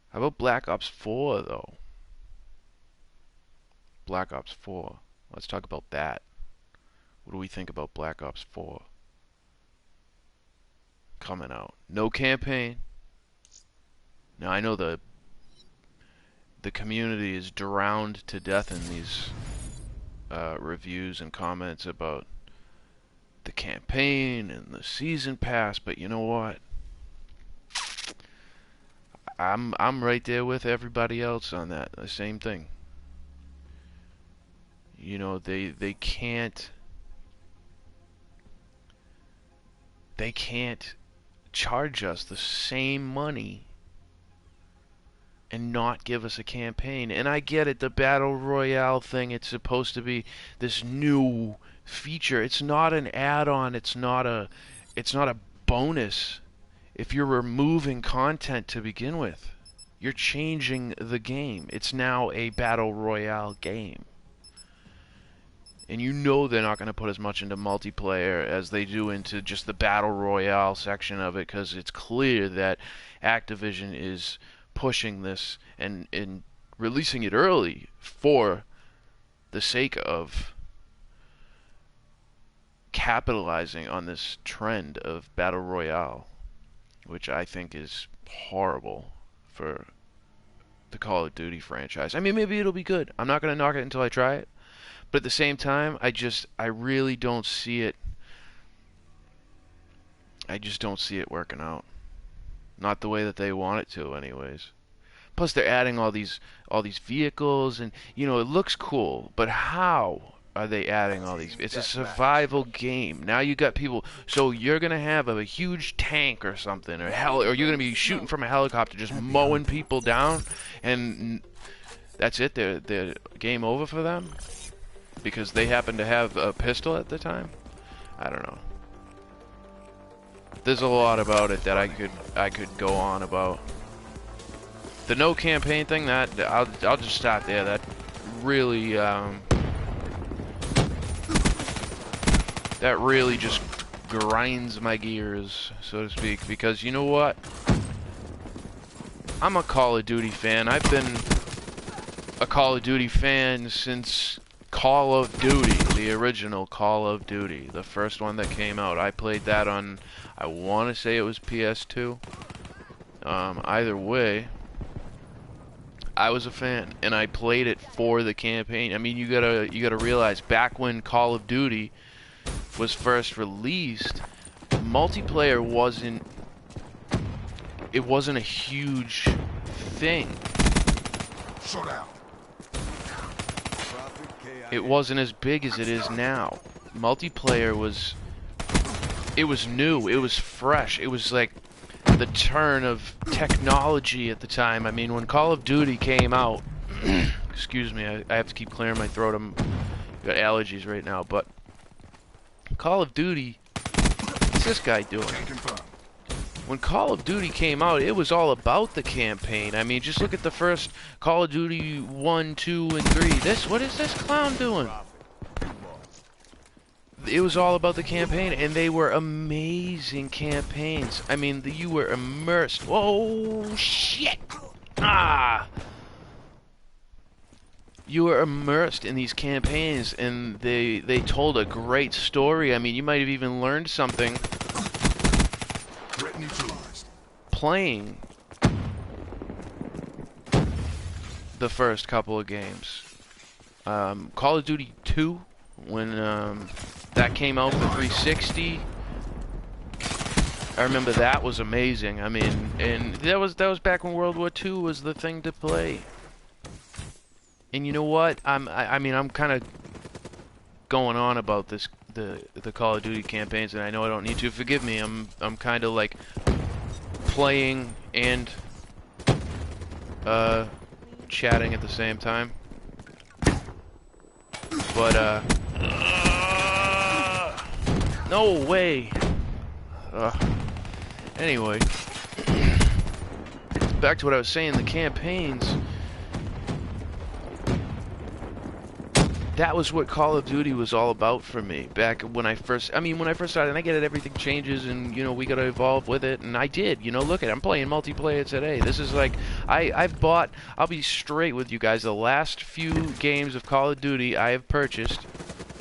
How about Black Ops 4 though? Black Ops 4. Let's talk about that. What do we think about Black Ops 4 coming out? No campaign. Now I know the community is drowned to death in these reviews and comments about the campaign and the season pass, but you know what? I'm right there with everybody else on that. The same thing. You know, they can't charge us the same money and not give us a campaign. And I get it, the Battle Royale thing, it's supposed to be this new feature. It's not an add-on, it's not a bonus. If you're removing content to begin with, you're changing the game. It's now a Battle Royale game. And you know they're not going to put as much into multiplayer as they do into just the Battle Royale section of it, because it's clear that Activision is pushing this and releasing it early for the sake of capitalizing on this trend of Battle Royale, which I think is horrible for the Call of Duty franchise. I mean, maybe it'll be good. I'm not going to knock it until I try it. But at the same time, I really don't see it. I just don't see it working out. Not the way that they want it to, anyways. Plus, they're adding all these vehicles, and you know, it looks cool. But how are they adding all these? It's a survival game. Now you got people. So you're gonna have a huge tank or something, or you're gonna be shooting from a helicopter, just mowing people down, and that's it. They're game over for them. Because they happen to have a pistol at the time? I don't know. There's a lot about it that I could go on about. The no campaign thing, that I'll just stop there. That really just grinds my gears, so to speak, because you know what? I'm a Call of Duty fan. I've been a Call of Duty fan since Call of Duty, the original Call of Duty, the first one that came out. I played that on, I want to say it was PS2. Either way, I was a fan, and I played it for the campaign. I mean, you gotta realize, back when Call of Duty was first released, multiplayer wasn't a huge thing. It wasn't as big as it is now. Multiplayer was new, it was fresh, it was like the turn of technology at the time. I mean, when Call of Duty came out, excuse me, I have to keep clearing my throat, I've got allergies right now, but Call of Duty, what's this guy doing? When Call of Duty came out, it was all about the campaign. I mean, just look at the first Call of Duty 1, 2, and 3. What is this clown doing? It was all about the campaign, and they were amazing campaigns. I mean, you were immersed. Whoa, shit! Ah! You were immersed in these campaigns, and they told a great story. I mean, you might have even learned something playing the first couple of games. Call of Duty 2, when that came out for 360, I remember that was amazing. I mean, and that was back when World War II was the thing to play. And you know what? I mean, I'm kind of going on about the Call of Duty campaigns, and I know I don't need to. Forgive me. I'm kind of like playing and chatting at the same time. But no way. Anyway, back to what I was saying. The campaigns, that was what Call of Duty was all about for me back when I first, when I first started. And I get it, everything changes, and you know, we gotta evolve with it, and I did. You know, look at it, I'm playing multiplayer today. This is like, I've bought, I'll be straight with you guys, the last few games of Call of Duty I have purchased,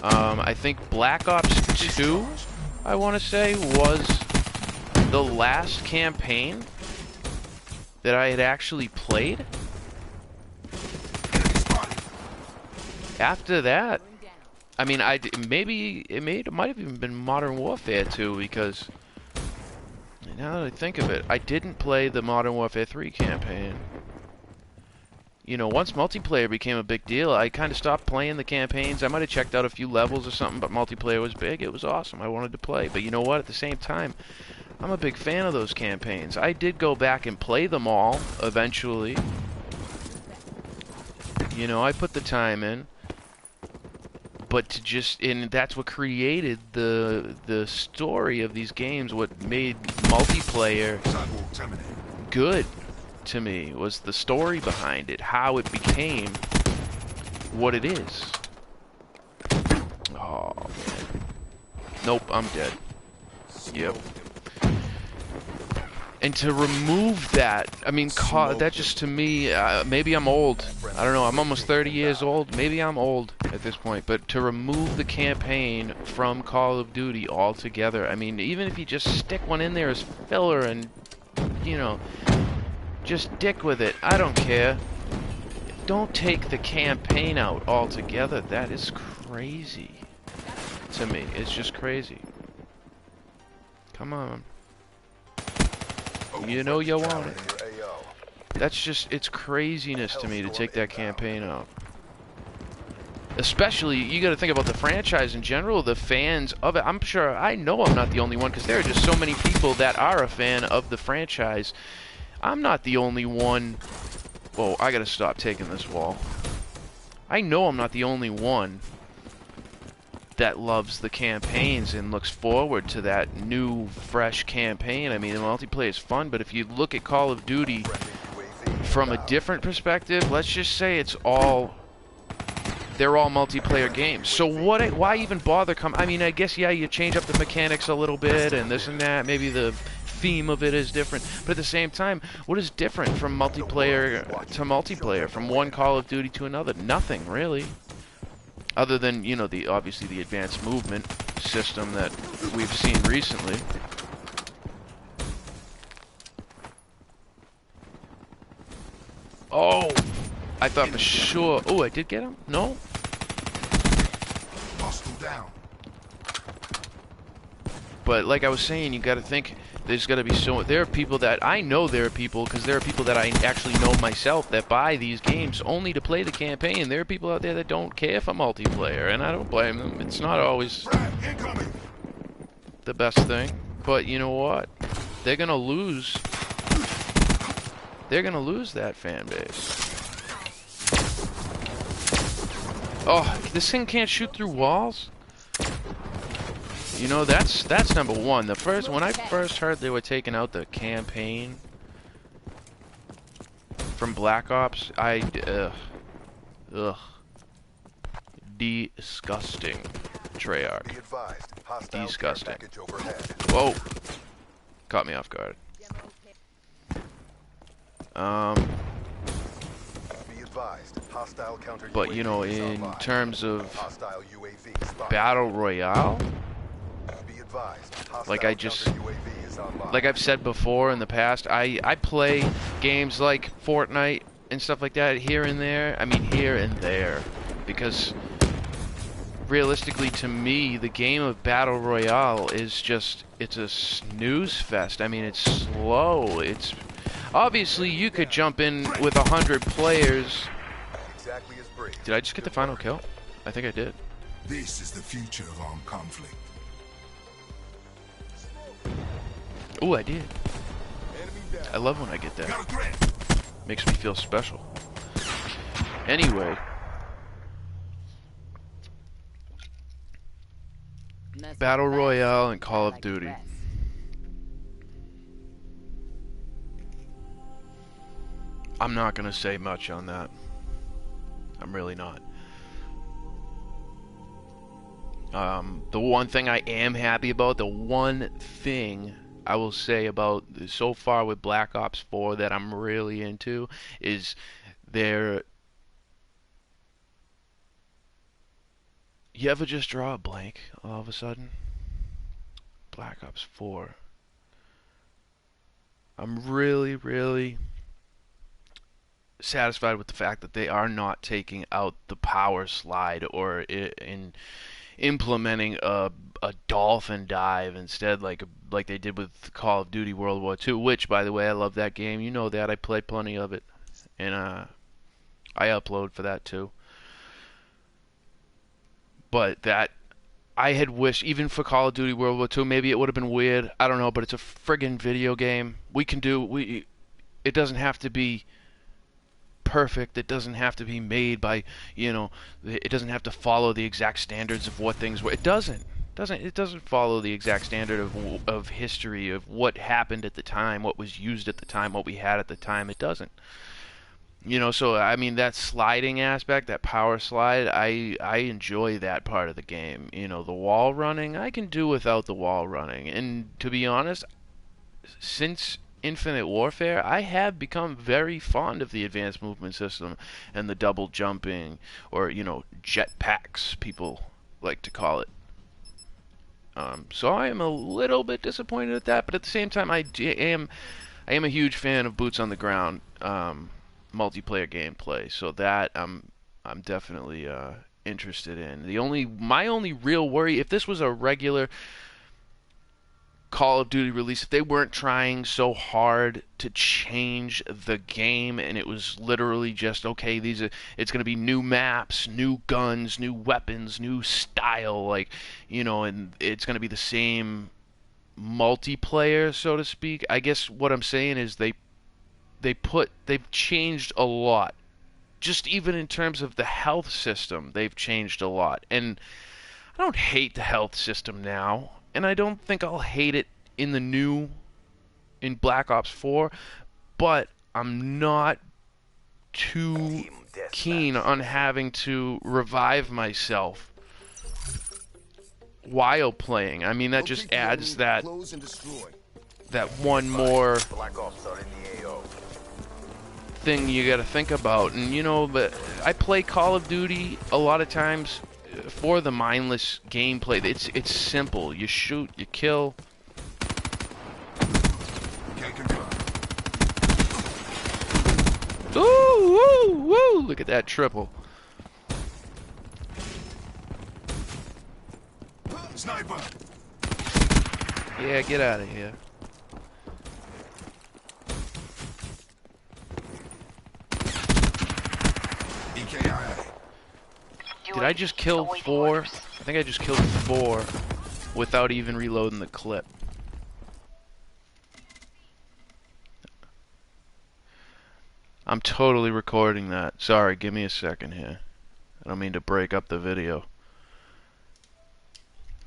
I think Black Ops 2, I want to say, was the last campaign that I had actually played. After that, I mean, it might have even been Modern Warfare 2, because now that I think of it, I didn't play the Modern Warfare 3 campaign. You know, once multiplayer became a big deal, I kind of stopped playing the campaigns. I might have checked out a few levels or something, but multiplayer was big. It was awesome. I wanted to play. But you know what? At the same time, I'm a big fan of those campaigns. I did go back and play them all eventually. You know, I put the time in. But to just, and that's what created the story of these games. What made multiplayer good to me was the story behind it, how it became what it is. Oh man. Nope, I'm dead. Yep. And to remove that, I mean, that just to me, maybe I'm old. I don't know, I'm almost 30 years old. Maybe I'm old at this point. But to remove the campaign from Call of Duty altogether, I mean, even if you just stick one in there as filler and, you know, just dick with it, I don't care. Don't take the campaign out altogether. That is crazy to me. It's just crazy. Come on. You know you want it. That's just, it's craziness to me to take that campaign out. Especially, you gotta think about the franchise in general, the fans of it. I'm sure, I know I'm not the only one, because there are just so many people that are a fan of the franchise. I'm not the only one. Whoa, I gotta stop taking this wall. I know I'm not the only one that loves the campaigns and looks forward to that new, fresh campaign. I mean, the multiplayer is fun, but if you look at Call of Duty from a different perspective, let's just say they're all multiplayer games. So why even bother I mean, I guess, yeah, you change up the mechanics a little bit and this and that. Maybe the theme of it is different, but at the same time, what is different from multiplayer to multiplayer, from one Call of Duty to another? Nothing, really. Other than, you know, obviously the advanced movement system that we've seen recently. Oh! I thought for sure... Oh, I did get him? No? Hostile down. But like I was saying, you gotta think, there's gotta be there are people that, I know there are people, because there are people that I actually know myself that buy these games only to play the campaign. There are people out there that don't care for multiplayer, and I don't blame them. It's not always the best thing. But you know what? They're gonna lose. They're gonna lose that fan base. Oh, this thing can't shoot through walls? You know, that's number one. When I first heard they were taking out the campaign from Black Ops, ugh. Disgusting. Treyarch. Disgusting. Whoa. Caught me off guard. But you know, in terms of Battle Royale, like I've said before in the past, I play games like Fortnite and stuff like that here and there. I mean, here and there, because realistically, to me, the game of Battle Royale is just, it's a snooze fest. I mean, it's slow. It's obviously, you could jump in with 100 players. Did I just get the final kill? I think I did. This is the future of armed conflict. Oh, I did. I love when I get that. Makes me feel special. Anyway. Battle Royale and Call of Duty. I'm not gonna say much on that. I'm really not. The one thing I am happy about, the one thing I will say about so far with Black Ops 4 that I'm really into is their. You ever just draw a blank all of a sudden? Black Ops 4. I'm really, really satisfied with the fact that they are not taking out the power slide or in implementing a dolphin dive instead, like they did with Call of Duty World War II. Which, by the way, I love that game. You know that I played plenty of it, and I upload for that too. But that I had wished, even for Call of Duty World War II, maybe it would have been weird. I don't know, but it's a friggin' video game. We can do we. It doesn't have to be perfect. It doesn't have to be made by, it doesn't have to follow the exact standards of what things were. It doesn't follow the exact standard of history of what happened at the time, what was used at the time, what we had at the time. It doesn't. So I mean that sliding aspect, that power slide, I enjoy that part of the game. The wall running, I can do without the wall running. And to be honest, since Infinite Warfare, I have become very fond of the advanced movement system and the double jumping, or jetpacks, people like to call it. So I am a little bit disappointed at that, but at the same time, I am a huge fan of boots on the ground multiplayer gameplay. So that I'm definitely interested in. My only real worry, if this was a regular Call of Duty release, if they weren't trying so hard to change the game and it was literally just, okay, it's going to be new maps, new guns, new weapons, new style, and it's going to be the same multiplayer, so to speak. I guess what I'm saying is they've changed a lot. Just even in terms of the health system, they've changed a lot. And I don't hate the health system now, and I don't think I'll hate it in Black Ops 4, but I'm not too keen on having to revive myself while playing. I mean, that just adds that one more thing you gotta think about. And but I play Call of Duty a lot of times for the mindless gameplay. It's simple. You shoot, you kill. Ooh, woo, woo! Look at that triple. Sniper. Yeah, get out of here. Did I just kill 4? I think I just killed 4 without even reloading the clip. I'm totally recording that. Sorry, give me a second here. I don't mean to break up the video.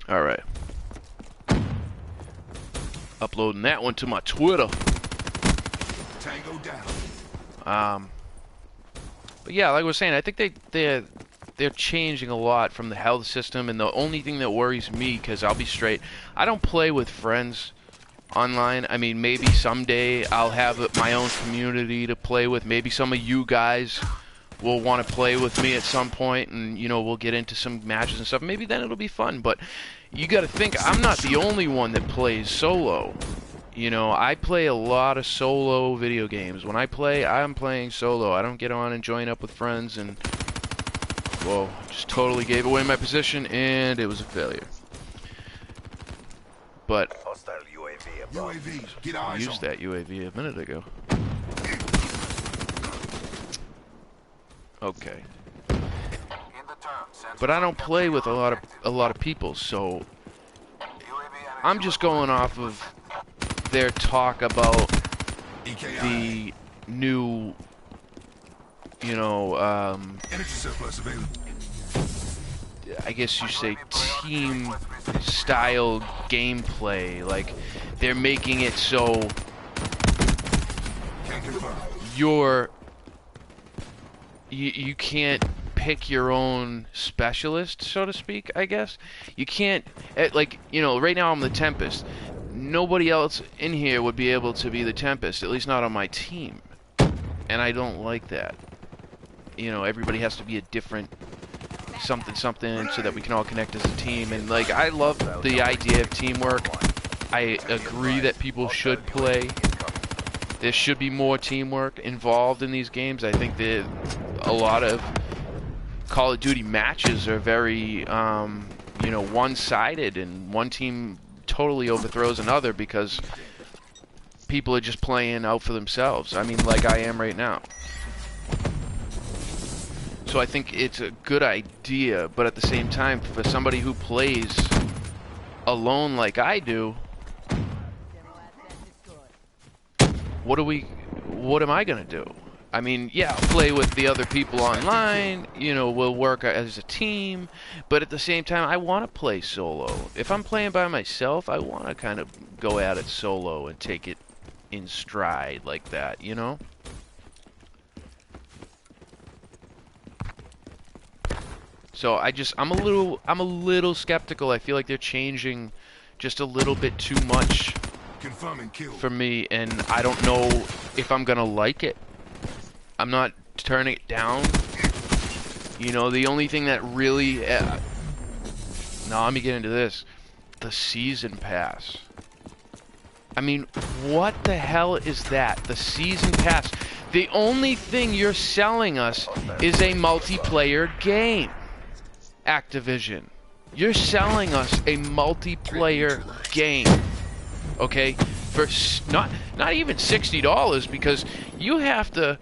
Alright. Uploading that one to my Twitter. Tango down. But yeah, like I was saying, I think they're changing a lot from the health system, and the only thing that worries me, because I'll be straight, I don't play with friends online. I mean, maybe someday I'll have my own community to play with. Maybe some of you guys will want to play with me at some point, and we'll get into some matches and stuff. Maybe then it'll be fun. But you got to think, I'm not the only one that plays solo. I play a lot of solo video games. When I play, I'm playing solo. I don't get on and join up with friends. And whoa, just totally gave away my position, and it was a failure. But UAV, get I eyes used on. that UAV a minute ago. Okay. But I don't play with a lot of people, so I'm just going off of their talk about the new, Energy surplus available. I guess you say team style gameplay. Like, they're making it so Can't confirm. you can't pick your own specialist, so to speak, I guess. You can't, like, you know, right now I'm the Tempest. Nobody else in here would be able to be the Tempest, at least not on my team. And I don't like that. You know, everybody has to be a different something so that we can all connect as a team. And, like, I love the idea of teamwork. I agree that people should play. There should be more teamwork involved in these games. I think that a lot of Call of Duty matches are very, you know, one-sided, and one team totally overthrows another because people are just playing out for themselves. I mean, like I am right now. So I think it's a good idea, but at the same time, for somebody who plays alone like I do, what am I gonna do? I mean, yeah, I'll play with the other people online, you know, we'll work as a team, but at the same time, I want to play solo. If I'm playing by myself, I want to kind of go at it solo and take it in stride like that, you know? So I'm a little skeptical. I feel like they're changing just a little bit too much for me, and I don't know if I'm gonna like it. I'm not turning it down. You know, the only thing that really... now, let me get into this. The Season Pass. I mean, what the hell is that? The Season Pass. The only thing you're selling us is a multiplayer game. Activision. You're selling us a multiplayer game. Okay? For not even $60, because you have to...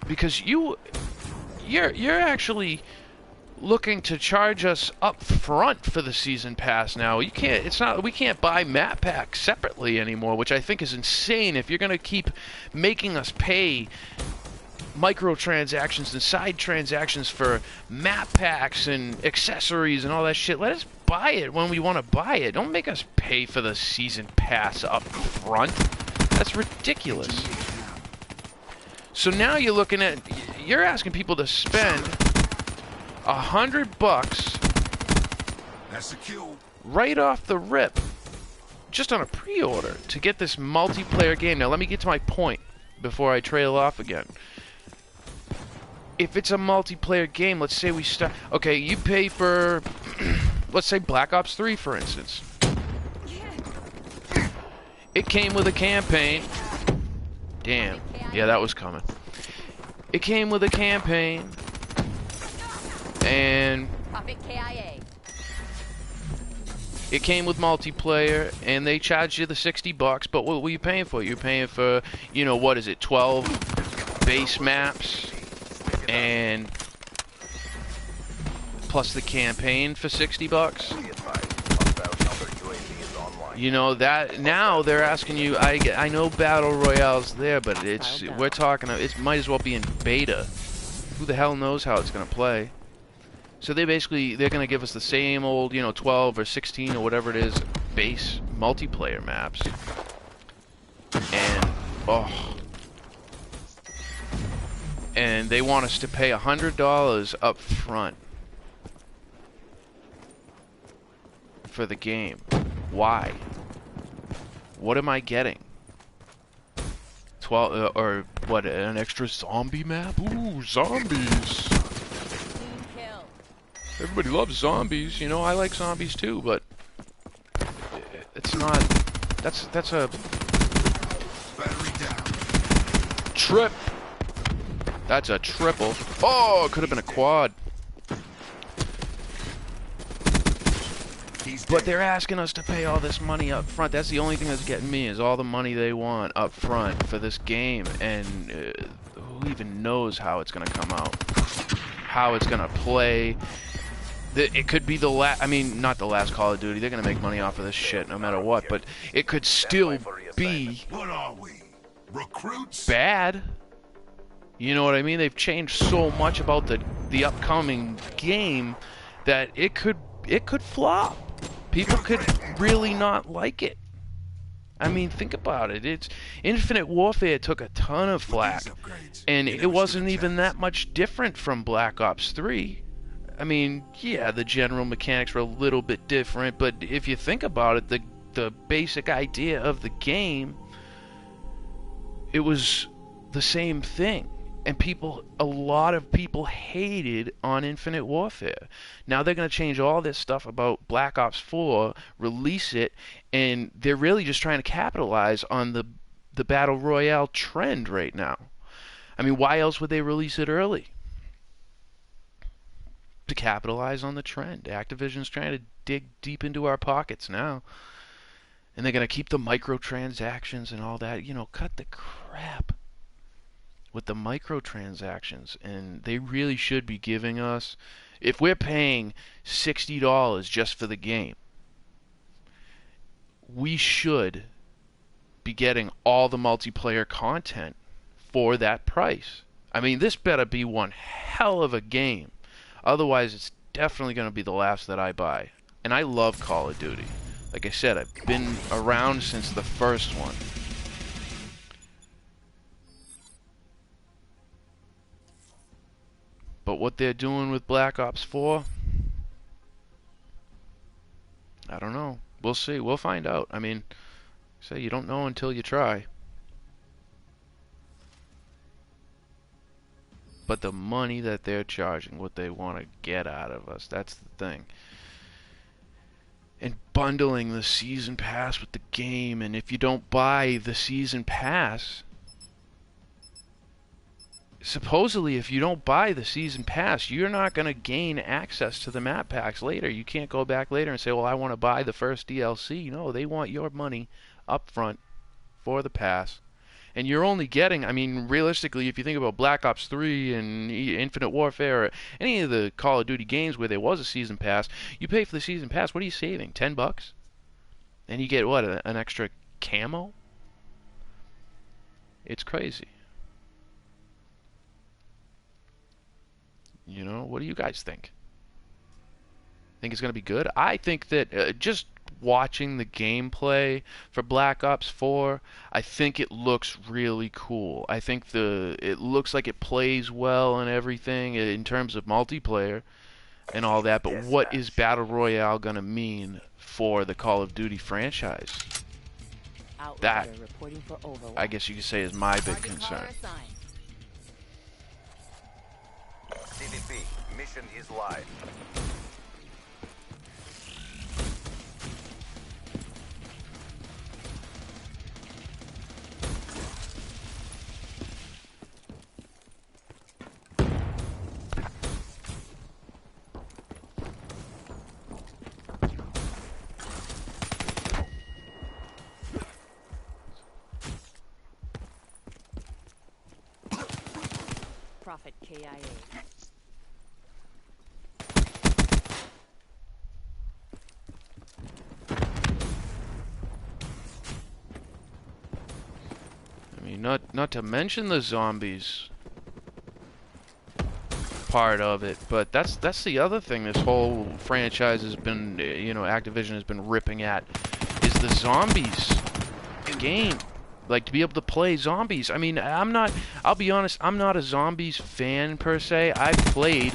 Because you're actually looking to charge us up front for the season pass now. We can't buy map packs separately anymore, which I think is insane. If you're gonna keep making us pay microtransactions and side transactions for map packs and accessories and all that shit, let us buy it when we want to buy it. Don't make us pay for the season pass up front. That's ridiculous. So now you're asking people to spend $100 That's a kill. right off the rip, just on a pre-order, to get this multiplayer game. Now let me get to my point before I trail off again. If it's a multiplayer game, let's say we start... Okay, you pay for, let's say Black Ops 3, for instance. It came with a campaign. Damn. Yeah, that was coming. It came with a campaign. And... it came with multiplayer, and they charged you the $60, but what were you paying for? You're paying for, you know, what is it, 12 base maps, and plus the campaign for $60? You know, that now they're asking you, I know Battle Royale's there, but we're talking, it might as well be in beta. Who the hell knows how it's going to play? So they're going to give us the same old, you know, 12 or 16 or whatever it is, base multiplayer maps. And, oh. And they want us to pay $100 up front for the game. Why? What am I getting? 12, or what, an extra zombie map? Ooh, zombies! Everybody loves zombies, you know, I like zombies too, but it's not, that's a trip. That's a triple. Oh, it could have been a quad. But they're asking us to pay all this money up front. That's the only thing that's getting me, is all the money they want up front for this game, and who even knows how it's going to come out, how it's going to play. It could be the last, I mean, not the last Call of Duty. They're going to make money off of this shit no matter what, but it could still be What are we? Recruits? bad. You know what I mean? They've changed so much about the upcoming game that it could flop. People could really not like it. I mean, think about it. It's Infinite Warfare took a ton of With flack, these upgrades, and you it never wasn't stood a even chance. that much different from Black Ops 3. I mean, yeah, the general mechanics were a little bit different, but if you think about it, the basic idea of the game, it was the same thing. And a lot of people hated on Infinite Warfare. Now they're going to change all this stuff about Black Ops 4, release it, and they're really just trying to capitalize on the Battle Royale trend right now. I mean, why else would they release it early? To capitalize on the trend. Activision's trying to dig deep into our pockets now. And they're going to keep the microtransactions and all that. You know, cut the crap with the microtransactions. And they really should be giving us, if we're paying $60 just for the game, we should be getting all the multiplayer content for that price. I mean, this better be one hell of a game. Otherwise, it's definitely going to be the last that I buy. And I love Call of Duty. Like I said, I've been around since the first one. But what they're doing with Black Ops 4, I don't know. We'll see. We'll find out. I mean, say you don't know until you try. But the money that they're charging, what they want to get out of us, that's the thing. And bundling the season pass with the game, and if you don't buy the season pass, supposedly if you don't buy the season pass, you're not going to gain access to the map packs later. You can't go back later and say, well, I want to buy the first DLC. No, they want your money up front for the pass. And you're only getting, I mean, realistically, if you think about Black Ops 3 and Infinite Warfare, or any of the Call of Duty games where there was a season pass, you pay for the season pass, what are you saving? $10? And you get, what, an extra camo? It's crazy. You know, what do you guys think? Think it's going to be good? I think that just watching the gameplay for Black Ops 4, I think it looks really cool. I think it looks like it plays well and everything in terms of multiplayer and all that, but what is Battle Royale going to mean for the Call of Duty franchise? That, I guess you could say, is my big concern. CDP, mission is live. Prophet KIA. I mean, not to mention the zombies part of it, but that's the other thing this whole franchise has been, you know, Activision has been ripping at, is the zombies game. Like, to be able to play zombies. I mean, I'll be honest, I'm not a zombies fan per se. I've played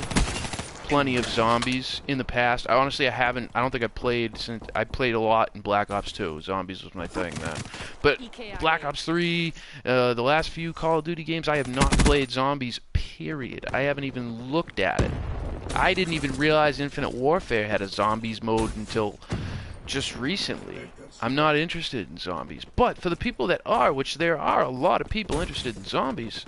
plenty of zombies in the past. I don't think I've played since I played a lot in Black Ops 2. Zombies was my thing then. But Black Ops 3, the last few Call of Duty games, I have not played zombies, period. I haven't even looked at it. I didn't even realize Infinite Warfare had a zombies mode until just recently. I'm not interested in zombies. But for the people that are, which there are a lot of people interested in zombies,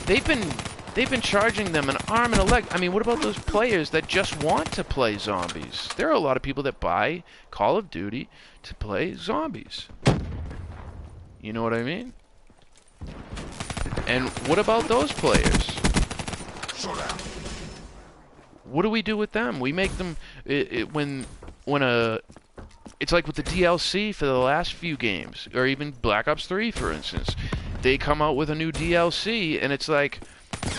they've been charging them an arm and a leg. I mean, what about those players that just want to play zombies? There are a lot of people that buy Call of Duty to play zombies. You know what I mean? And what about those players? What do we do with them? We make them it's like with the DLC for the last few games, or even Black Ops 3, for instance. They come out with a new DLC, and it's like,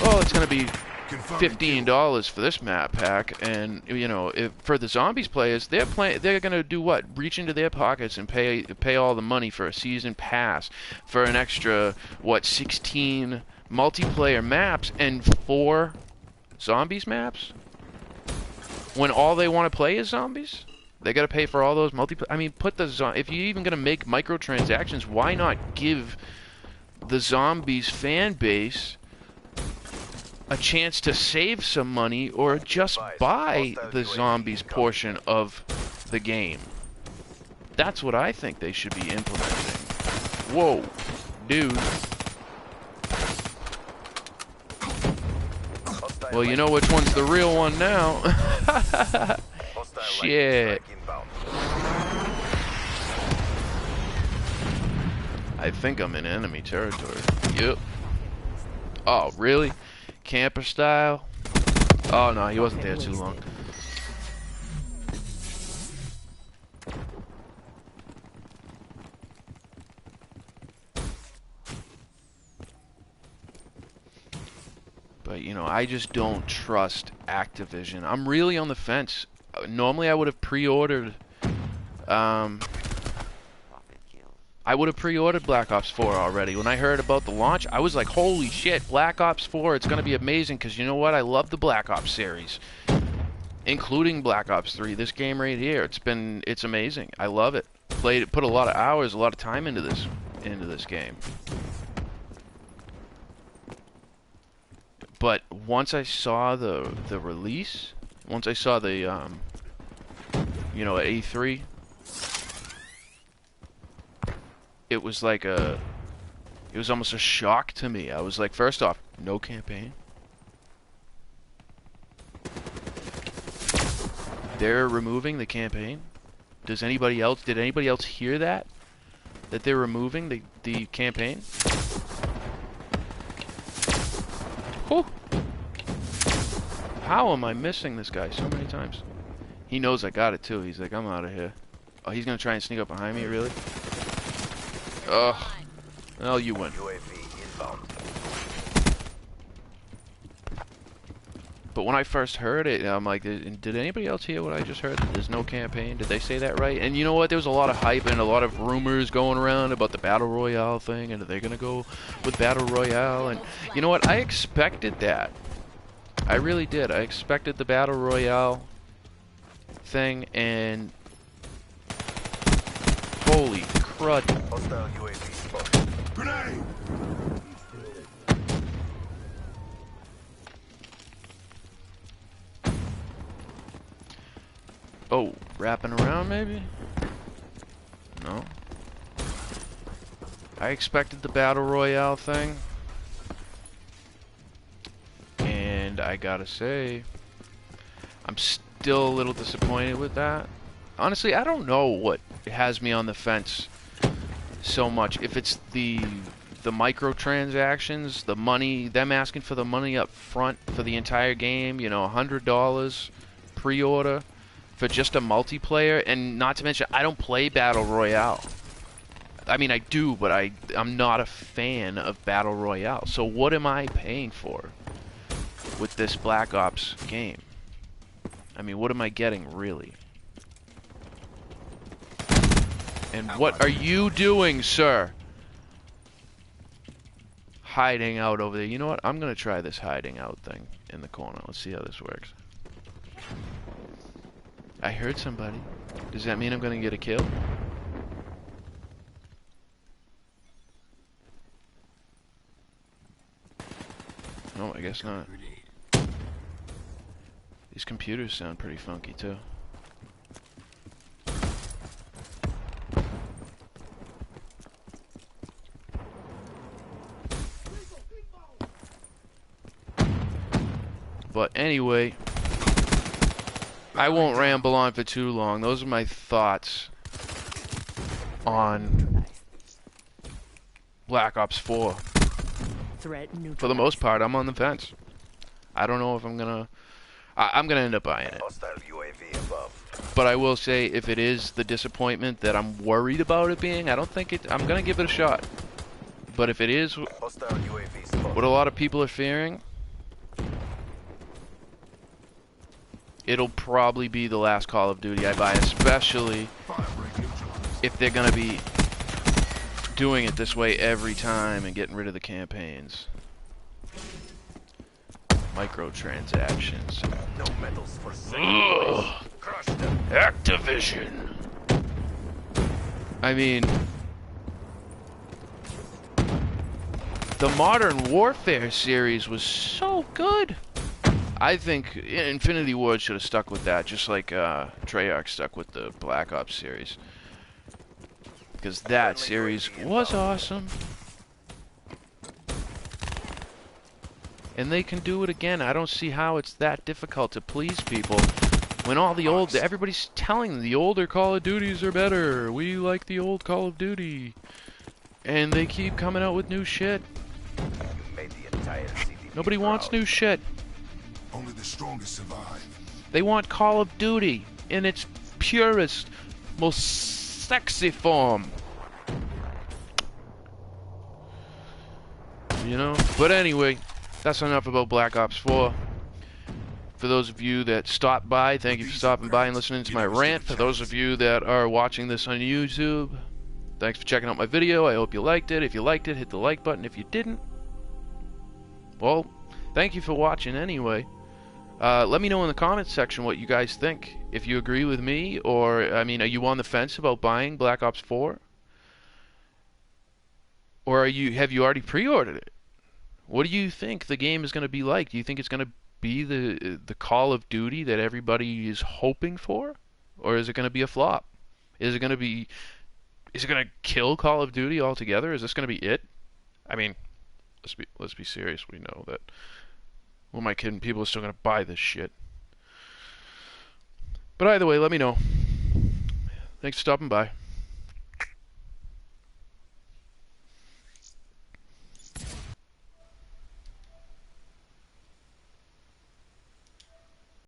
oh, it's gonna be Confirming $15 for this map pack, and you know, for the zombies players, they're gonna do what? Reach into their pockets and pay all the money for a season pass for an extra 16 multiplayer maps and 4 zombies maps. When all they want to play is zombies, they gotta pay for all those multiplayer. I mean, if you're even gonna make microtransactions, why not give the zombies fan base a chance to save some money or just buy the zombies portion of the game? That's what I think they should be implementing. Whoa, dude. Well, you know which one's the real one now. Shit. I think I'm in enemy territory. Yep. Oh, really? Camper style? Oh no, he wasn't there too long. But you know, I just don't trust Activision. I'm really on the fence. Normally I would have pre-ordered I would have pre-ordered Black Ops 4 already. When I heard about the launch, I was like, holy shit, Black Ops 4, it's going to be amazing, because you know what? I love the Black Ops series, including Black Ops 3. This game right here, it's amazing. I love it. Put a lot of hours, a lot of time into this game. But once I saw the release, once I saw the you know, at E3, it was like it was almost a shock to me. I was like, first off, no campaign. They're removing the campaign. Did anybody else hear that? That they're removing the campaign? Whew. How am I missing this guy so many times? He knows I got it too. He's like, I'm out of here. Oh, he's gonna try and sneak up behind me, really? Ugh. Well, you win. But when I first heard it, I'm like, did anybody else hear what I just heard? There's no campaign. Did they say that right? And you know what? There was a lot of hype and a lot of rumors going around about the Battle Royale thing, and are they gonna go with Battle Royale? And you know what? I expected that. I really did. I expected the Battle Royale thing, and holy crud. Hostile UAV spotted. grenade. Oh, wrapping around maybe? No. I expected the Battle Royale thing. And I gotta say, I'm still a little disappointed with that. Honestly, I don't know what has me on the fence so much. If it's the microtransactions, the money, them asking for the money up front for the entire game, you know, $100 pre-order for just a multiplayer, and not to mention, I don't play Battle Royale. I mean, I do, but I'm not a fan of Battle Royale. So what am I paying for with this Black Ops game? I mean, what am I getting, really? And what are you doing, sir? Hiding out over there. You know what? I'm going to try this hiding out thing in the corner. Let's see how this works. I heard somebody. Does that mean I'm going to get a kill? No, I guess not. These computers sound pretty funky, too. But anyway, I won't ramble on for too long. Those are my thoughts on Black Ops 4. For the most part, I'm on the fence. I don't know if I'm gonna end up buying it. Hostile UAV above. But I will say, if it is the disappointment that I'm worried about it being, I don't think I'm gonna give it a shot. But if it is Hostile UAV spotted. what a lot of people are fearing, it'll probably be the last Call of Duty I buy, especially if they're gonna be doing it this way every time and getting rid of the campaigns. Microtransactions. No medals for Ugh. Crush them. Activision. I mean, the Modern Warfare series was so good. I think Infinity Ward should have stuck with that, just like Treyarch stuck with the Black Ops series. Because that series was awesome. And they can do it again. I don't see how it's that difficult to please people. When all the old, everybody's telling them the older Call of Duties are better. We like the old Call of Duty. And they keep coming out with new shit. You made the entire CDP Nobody wants proud. new shit. Only the strongest survive. They want Call of Duty in its purest, most sexy form. You know? But anyway, that's enough about Black Ops 4. For those of you that stopped by, thank you for stopping by and listening to my rant. For those of you that are watching this on YouTube, thanks for checking out my video. I hope you liked it. If you liked it, hit the like button. If you didn't, well, thank you for watching anyway. Let me know in the comments section what you guys think. If you agree with me, or, I mean, are you on the fence about buying Black Ops 4? Or have you already pre-ordered it? What do you think the game is going to be like? Do you think it's going to be the Call of Duty that everybody is hoping for? Or is it going to be a flop? Is it going to kill Call of Duty altogether? Is this going to be it? I mean, let's be serious. We know that. Who am I kidding? People are still going to buy this shit. But either way, let me know. Thanks for stopping by.